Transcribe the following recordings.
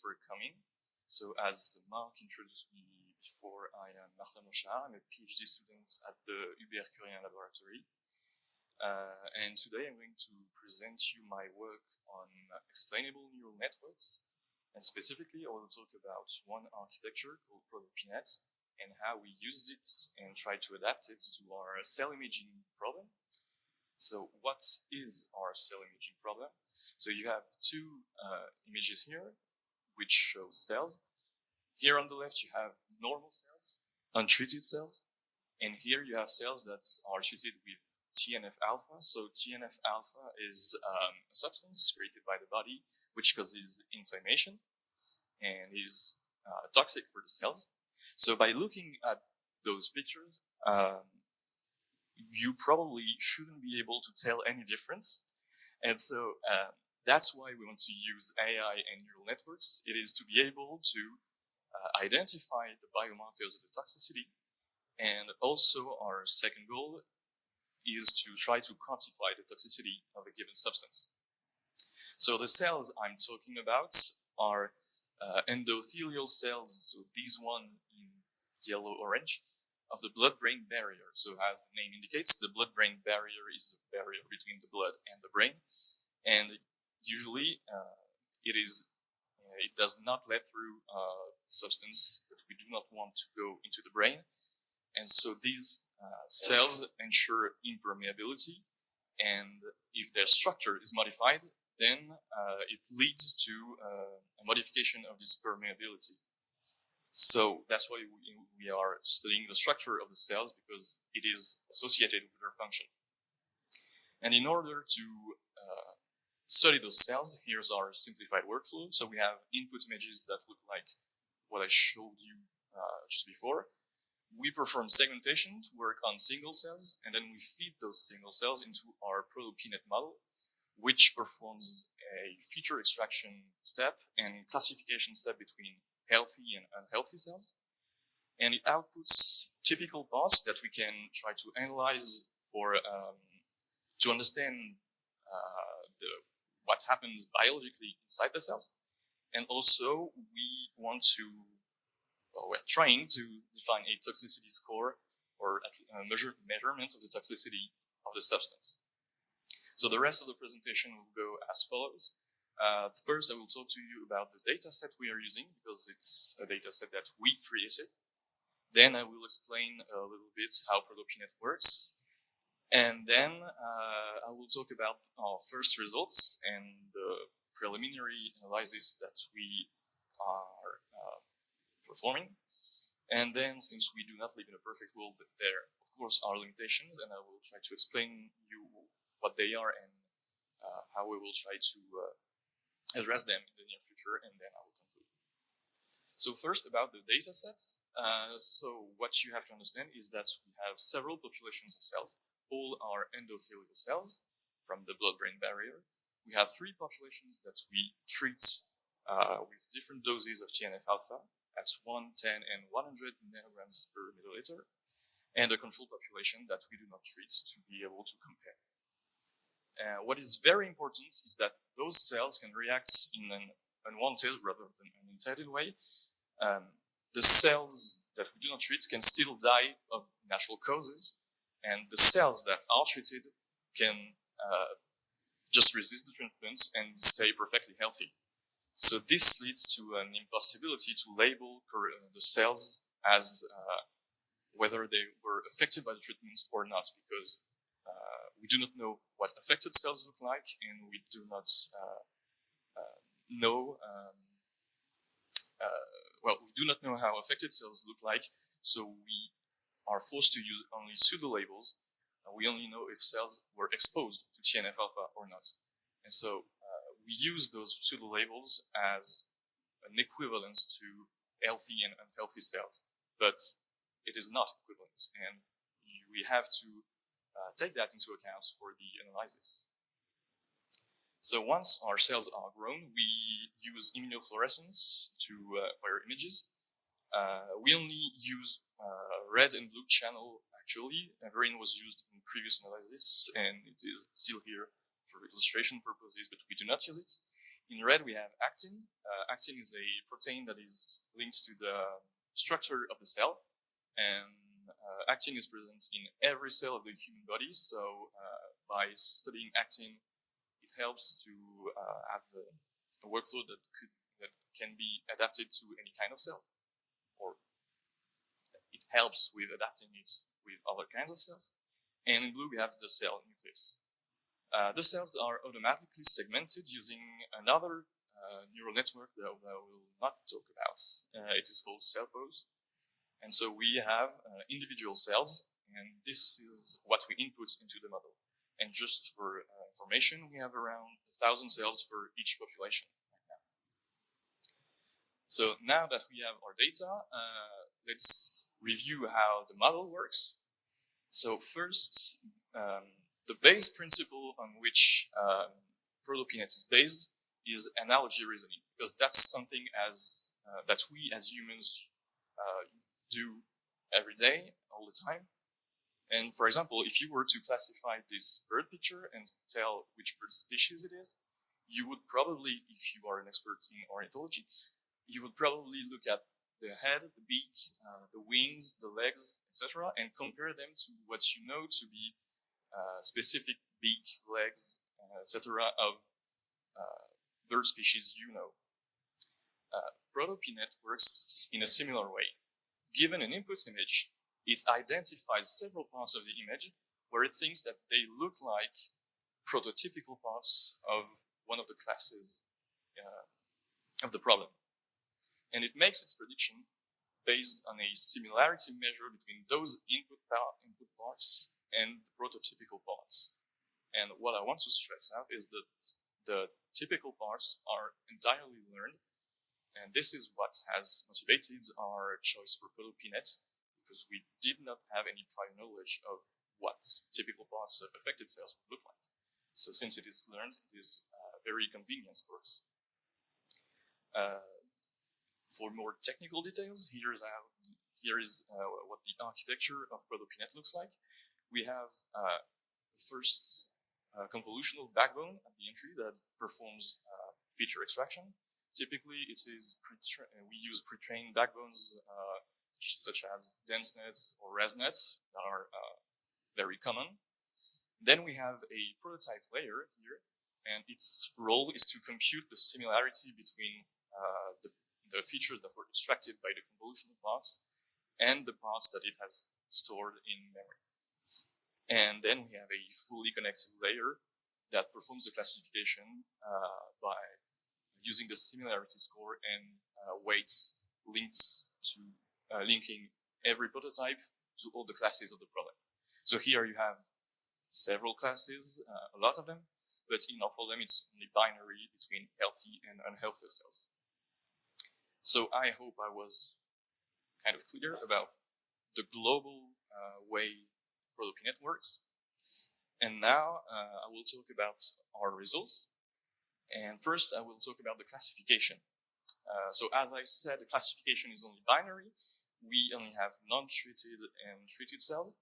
for coming. So as Mark introduced me before, I am Martin Blanchard. I'm a PhD student at the Hubert Curien laboratory. And today I'm going to present you my work on explainable neural networks. And specifically, I will talk about one architecture called ProtoPNet and how we used it and tried to adapt it to our cell imaging problem. So what is our cell imaging problem? So you have two images here, which show cells. Here on the left, you have normal cells, untreated cells. And here you have cells that are treated with TNF-alpha. So TNF-alpha is a substance created by the body, which causes inflammation and is toxic for the cells. So by looking at those pictures, you probably shouldn't be able to tell any difference. And so that's why we want to use AI and neural networks. It is to be able to identify the biomarkers of the toxicity. And also our second goal is to try to quantify the toxicity of a given substance. So the cells I'm talking about are endothelial cells, so these one in yellow-orange, of the blood-brain barrier. So as the name indicates, the blood-brain barrier is a barrier between the blood and the brain. And usually it does not let through substance that we do not want to go into the brain. And so these cells ensure impermeability, and if their structure is modified, then it leads to a modification of this permeability. So that's why we are studying the structure of the cells, because it is associated with their function. And in order to study those cells, here's our simplified workflow. So we have input images that look like what I showed you just before. We perform segmentation to work on single cells, and then we feed those single cells into our ProtoPNet model, which performs a feature extraction step and classification step between healthy and unhealthy cells. And it outputs typical plots that we can try to analyze for to understand what happens biologically inside the cells. And also we're trying to define a toxicity score or a measurement of the toxicity of the substance. So the rest of the presentation will go as follows. First, I will talk to you about the data set we are using, because it's a data set that we created. Then I will explain a little bit how ProtoPNet works. And then I will talk about our first results and the preliminary analysis that we are performing. And then, since we do not live in a perfect world, there, of course, are limitations, and I will try to explain you what they are and how we will try to address them in the near future, and then I will conclude. So first, about the data sets. So what you have to understand is that we have several populations of cells. All are endothelial cells from the blood-brain barrier. We have three populations that we treat with different doses of TNF-alpha at 1, 10, and 100 nanograms per milliliter, and a control population that we do not treat to be able to compare. What is very important is that those cells can react in an unwanted rather than an intended way. The cells that we do not treat can still die of natural causes, and the cells that are treated can just resist the treatments and stay perfectly healthy. So this leads to an impossibility to label the cells as whether they were affected by the treatments or not, because we do not know what affected cells look like, and we do not know we do not know how affected cells look like, so we are forced to use only pseudo-labels. We only know if cells were exposed to TNF-alpha or not. And so we use those pseudo-labels as an equivalence to healthy and unhealthy cells, but it is not equivalent, and we have to take that into account for the analysis. So once our cells are grown, we use immunofluorescence to acquire images. We only use red and blue channel, actually. Green was used in previous analysis, and it is still here for illustration purposes, but we do not use it. In red, we have actin. Actin is a protein that is linked to the structure of the cell, and actin is present in every cell of the human body. So by studying actin, it helps to have a workflow that can be adapted to any kind of cell, or it helps with adapting it with other kinds of cells. And in blue, we have the cell nucleus. The cells are automatically segmented using another neural network that I will not talk about. It is called cell pose. And so we have individual cells, and this is what we input into the model. And just for information, we have around 1,000 cells for each population right now. So now that we have our data, let's review how the model works. So first, the base principle on which ProtoPNet is based is analogy reasoning, because that's something that we as humans do every day, all the time. And for example, if you were to classify this bird picture and tell which bird species it is, you would probably, if you are an expert in ornithology, you would probably look at the head, the beak, the wings, the legs, etc., and compare them to what you know to be specific beak, legs, etc. of bird species you know. ProtoPNet works in a similar way. Given an input image, it identifies several parts of the image where it thinks that they look like prototypical parts of one of the classes of the problem. And it makes its prediction based on a similarity measure between those input parts and the prototypical parts. And what I want to stress out is that the typical parts are entirely learned, and this is what has motivated our choice for ProtoPNet, because we did not have any prior knowledge of what typical parts of affected cells would look like. So since it is learned, it is very convenient for us. For more technical details, here is what the architecture of ProtoPNet looks like. We have first convolutional backbone at the entry that performs feature extraction. Typically, we use pre-trained backbones such as DenseNet or ResNet that are very common. Then we have a prototype layer here, and its role is to compute the similarity between the features that were extracted by the convolutional parts and the parts that it has stored in memory. And then we have a fully connected layer that performs the classification by using the similarity score and weights linking every prototype to all the classes of the problem. So here you have several classes, a lot of them, but in our problem it's only binary between healthy and unhealthy cells. So I hope I was kind of clear about the global way ProtoPNet works. And now I will talk about our results. And first I will talk about the classification. So as I said, the classification is only binary. We only have non-treated and treated cells.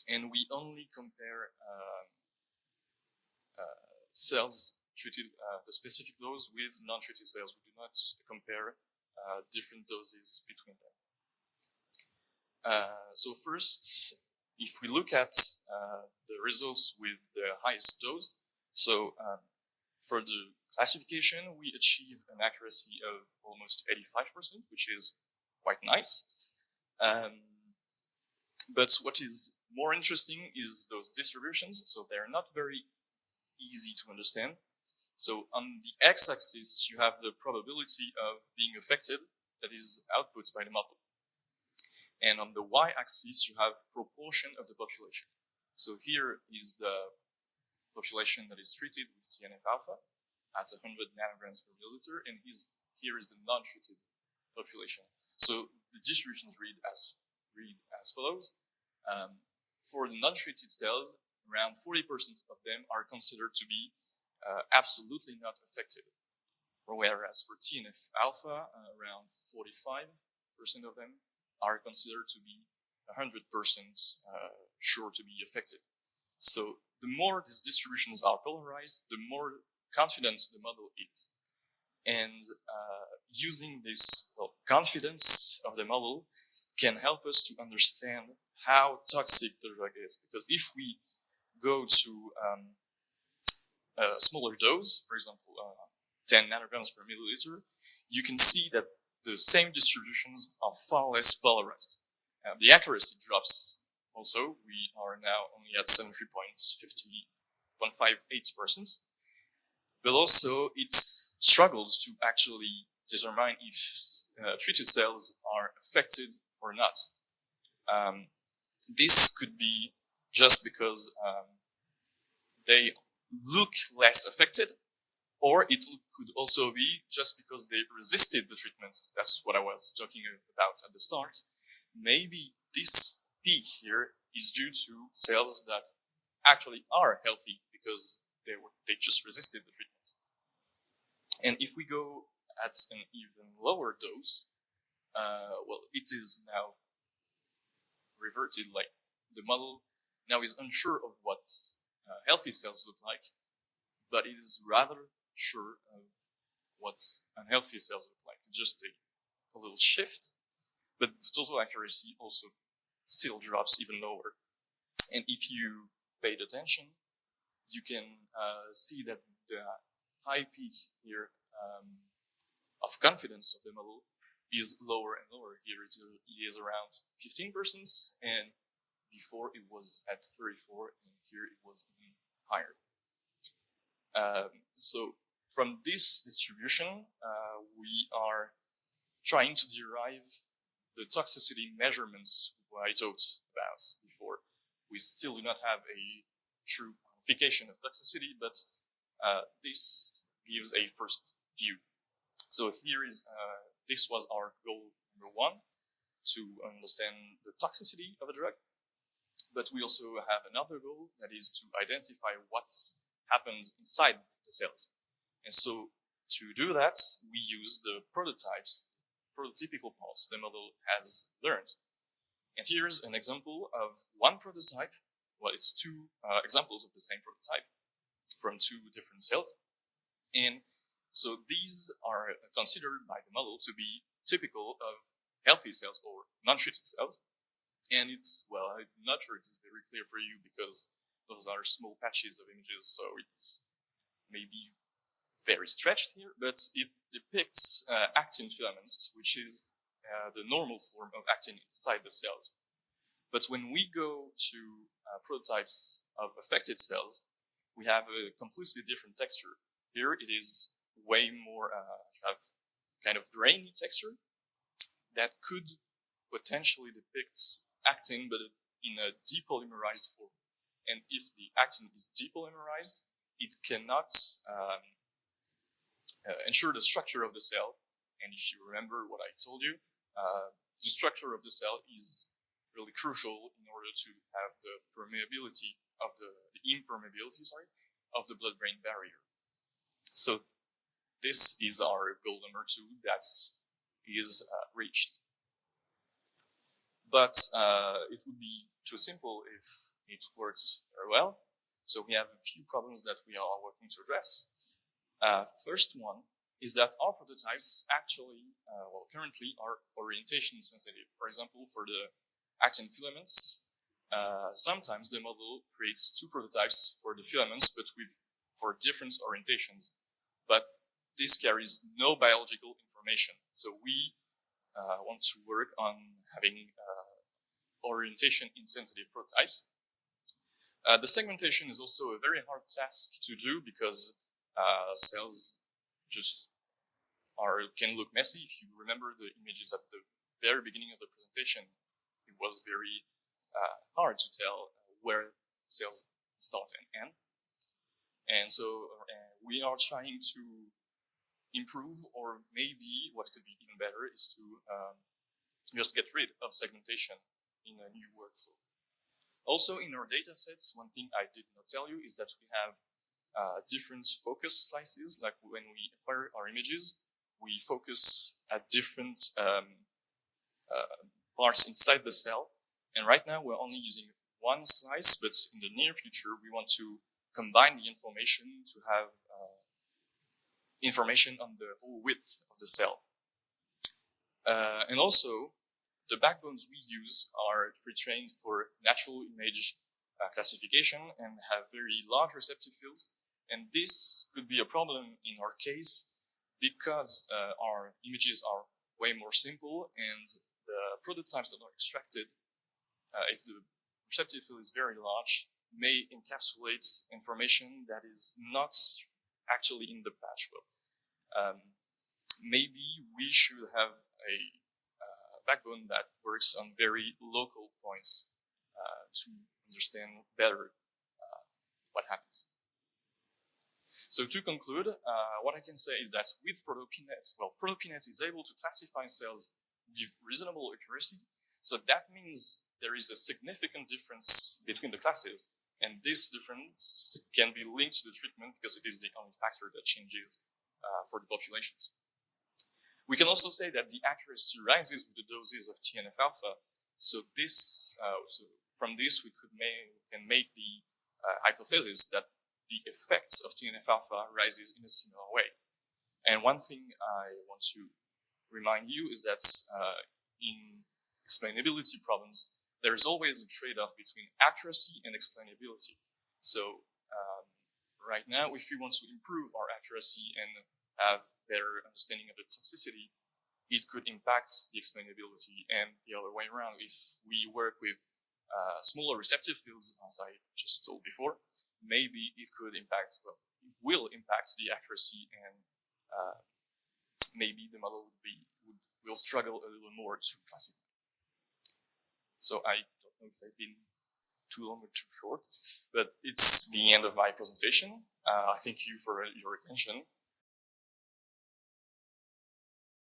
And we only compare cells treated, the specific dose with non-treated cells. We do not compare different doses between them. So first, if we look at the results with the highest dose, so for the classification, we achieve an accuracy of almost 85%, which is quite nice. But what is more interesting is those distributions. So they're not very easy to understand. So on the x-axis, you have the probability of being affected, that is output by the model. And on the y-axis, you have proportion of the population. So here is the population that is treated with TNF-alpha at 100 nanograms per milliliter, and here is the non-treated population. So the distributions read as follows. For the non-treated cells, around 40% of them are considered to be absolutely not affected. Whereas for TNF-alpha, around 45% of them are considered to be 100% sure to be affected. So the more these distributions are polarized, the more confident the model is. And using this confidence of the model can help us to understand how toxic the drug is. Because if we go to a smaller dose, for example, 10 nanograms per milliliter, you can see that the same distributions are far less polarized. The accuracy drops also. We are now only at 73.58%. But also it struggles to actually determine if treated cells are affected or not. This could be just because they look less affected, or it could also be just because they resisted the treatments. That's what I was talking about at the start. Maybe this peak here is due to cells that actually are healthy because they just resisted the treatment. And if we go at an even lower dose, it is now reverted. Like the model now is unsure of what healthy cells look like, but it is rather sure of what unhealthy cells look like. Just a little shift, but the total accuracy also still drops even lower. And if you paid attention, you can see that the high peak here of confidence of the model is lower and lower. Here it is around 15%, and before it was at 34%, and here it was even higher. So from this distribution, we are trying to derive the toxicity measurements I talked about before. We still do not have a true quantification of toxicity, but this gives a first view. So here is, this was our goal number one, to understand the toxicity of a drug. But we also have another goal, that is to identify what happens inside the cells. And so to do that, we use the prototypical parts the model has learned. And here's an example of one prototype. Well, it's two examples of the same prototype from two different cells. And so these are considered by the model to be typical of healthy cells or non-treated cells. And it's, well, I'm not sure it's very clear for you because those are small patches of images, so it's maybe very stretched here, but it depicts actin filaments, which is the normal form of actin inside the cells. But when we go to prototypes of affected cells, we have a completely different texture. Here it is way more have kind of grainy texture that could potentially depict actin, but in a depolymerized form. And if the actin is depolymerized, it cannot ensure the structure of the cell. And if you remember what I told you, the structure of the cell is really crucial in order to have the permeability of the impermeability of the blood-brain barrier. So this is our goal number 2 that is reached. But it would be too simple if it works very well. So we have a few problems that we are working to address. First one is that our prototypes actually, currently are orientation sensitive. For example, for the actin filaments, sometimes the model creates 2 prototypes for the filaments, but for different orientations. But this carries no biological information. So we want to work on having orientation insensitive prototypes. The segmentation is also a very hard task to do because cells just can look messy. If you remember the images at the very beginning of the presentation, it was very hard to tell where cells start and end. And so we are trying to improve, or maybe what could be even better is to just get rid of segmentation in a new workflow. Also, in our data sets, one thing I did not tell you is that we have different focus slices. Like when we acquire our images, we focus at different parts inside the cell. And right now we're only using one slice, but in the near future we want to combine the information to have information on the whole width of the cell. And also, the backbones we use are pre-trained for natural image classification and have very large receptive fields. And this could be a problem in our case because our images are way more simple, and the prototypes that are extracted, if the receptive field is very large, may encapsulate information that is not actually in the patch. Well, maybe we should have a backbone that works on very local points to understand better what happens. So to conclude, what I can say is that with ProtoPNet, well, ProtoPNet is able to classify cells with reasonable accuracy. So that means there is a significant difference between the classes, and this difference can be linked to the treatment because it is the only factor that changes for the populations. We can also say that the accuracy rises with the doses of TNF-alpha. So this, from this, we can make the hypothesis that the effects of TNF-alpha rises in a similar way. And one thing I want to remind you is that in explainability problems, there is always a trade-off between accuracy and explainability. So right now, if we want to improve our accuracy and have better understanding of the toxicity, it could impact the explainability, and the other way around. If we work with smaller receptive fields, as I just told before, maybe it could impact, well, it will impact the accuracy, and maybe the model will struggle a little more to classify. So I don't know if I've been too long or too short, but it's the end of my presentation. I thank you for your attention.